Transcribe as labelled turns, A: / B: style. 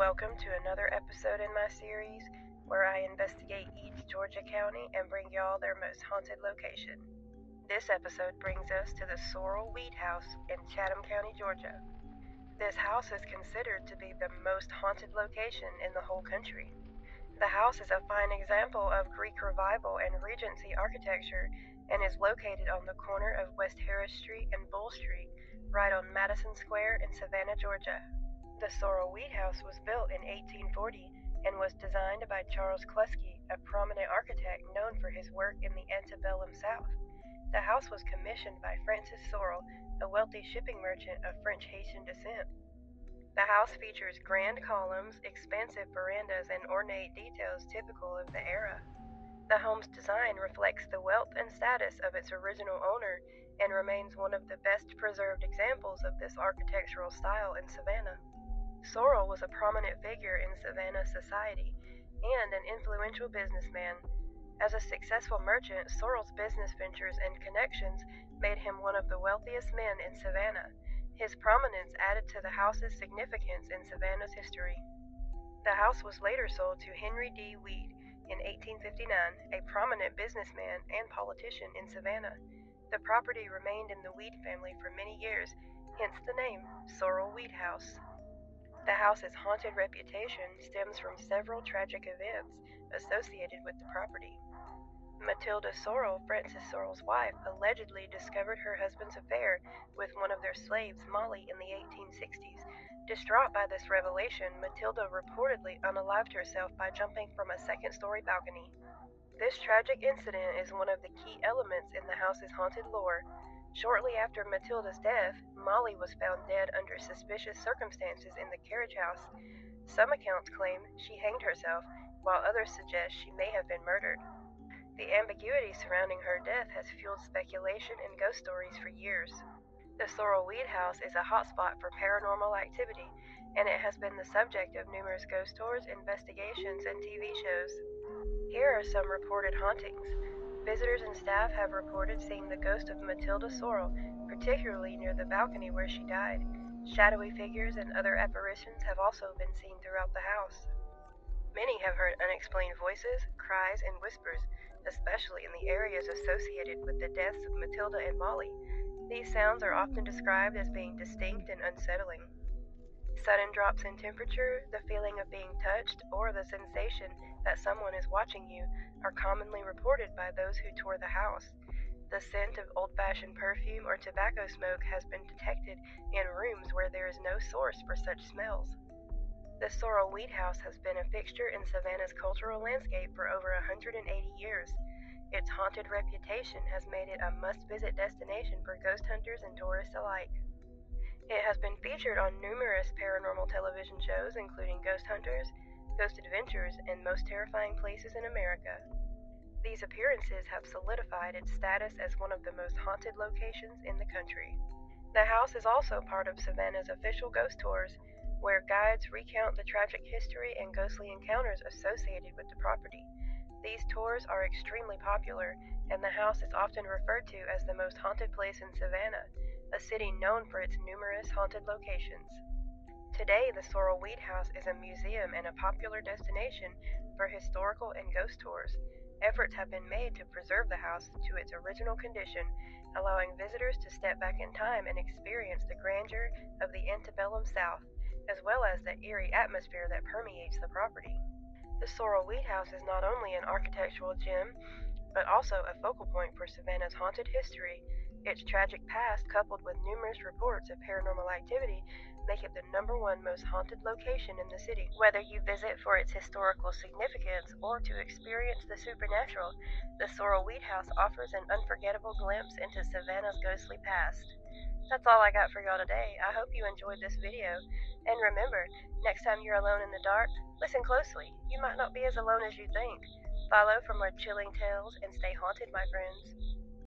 A: Welcome to another episode in my series where I investigate each Georgia county and bring y'all their most haunted location. This episode brings us to the Sorrel-Weed house in Chatham County, Georgia. This house is considered to be the most haunted location in the whole country. The house is a fine example of Greek Revival and Regency architecture and is located on the corner of West Harris Street and Bull Street, right on Madison Square in Savannah, Georgia. The Sorrel-Weed house was built in 1840 and was designed by Charles Kluski, a prominent architect known for his work in the antebellum South. The house was commissioned by Francis Sorrel, a wealthy shipping merchant of French Haitian descent. The house features grand columns, expansive verandas, and ornate details typical of the era. The home's design reflects the wealth and status of its original owner and remains one of the best preserved examples of this architectural style in Savannah. Sorrel was a prominent figure in Savannah society and an influential businessman. As a successful merchant, Sorrel's business ventures and connections made him one of the wealthiest men in Savannah. His prominence added to the house's significance in Savannah's history. The house was later sold to Henry D. Weed in 1859, a prominent businessman and politician in Savannah. The property remained in the Weed family for many years, hence the name Sorrel-Weed House. The house's haunted reputation stems from several tragic events associated with the property. Matilda Sorrel, Francis Sorrel's wife, allegedly discovered her husband's affair with one of their slaves, Molly, in the 1860s. Distraught by this revelation, Matilda reportedly unalived herself by jumping from a second-story balcony. This tragic incident is one of the key elements in the house's haunted lore. Shortly after Matilda's death, Molly was found dead under suspicious circumstances in the carriage house. Some accounts claim she hanged herself, while others suggest she may have been murdered. The ambiguity surrounding her death has fueled speculation and ghost stories for years. The Sorrel-Weed house is a hotspot for paranormal activity, and it has been the subject of numerous ghost tours, investigations, and TV shows. Here are some reported hauntings. Visitors and staff have reported seeing the ghost of Matilda Sorrel, particularly near the balcony where she died. Shadowy figures and other apparitions have also been seen throughout the house. Many have heard unexplained voices, cries, and whispers, especially in the areas associated with the deaths of Matilda and Molly. These sounds are often described as being distinct and unsettling. Sudden drops in temperature, the feeling of being touched, or the sensation that someone is watching you are commonly reported by those who tour the house. The scent of old-fashioned perfume or tobacco smoke has been detected in rooms where there is no source for such smells. The Sorrel-Weed house has been a fixture in Savannah's cultural landscape for over 180 years. Its haunted reputation has made it a must-visit destination for ghost hunters and tourists alike. It has been featured on numerous paranormal television shows, including Ghost Hunters, Ghost Adventures, and Most Terrifying Places in America. These appearances have solidified its status as one of the most haunted locations in the country. The house is also part of Savannah's official ghost tours, where guides recount the tragic history and ghostly encounters associated with the property. These tours are extremely popular, and the house is often referred to as the most haunted place in Savannah, a city known for its numerous haunted locations. Today, the Sorrel-Weed house is a museum and a popular destination for historical and ghost tours. Efforts have been made to preserve the house to its original condition, allowing visitors to step back in time and experience the grandeur of the antebellum South, as well as the eerie atmosphere that permeates the property. The Sorrel-Weed house is not only an architectural gem, but also a focal point for Savannah's haunted history. Its tragic past, coupled with numerous reports of paranormal activity, make it the #1 most haunted location in the city. Whether you visit for its historical significance or to experience the supernatural, the Sorrel-Weed house offers an unforgettable glimpse into Savannah's ghostly past. That's all I got for y'all today. I hope you enjoyed this video. And remember, next time you're alone in the dark, listen closely. You might not be as alone as you think. Follow for more chilling tales and stay haunted, my friends.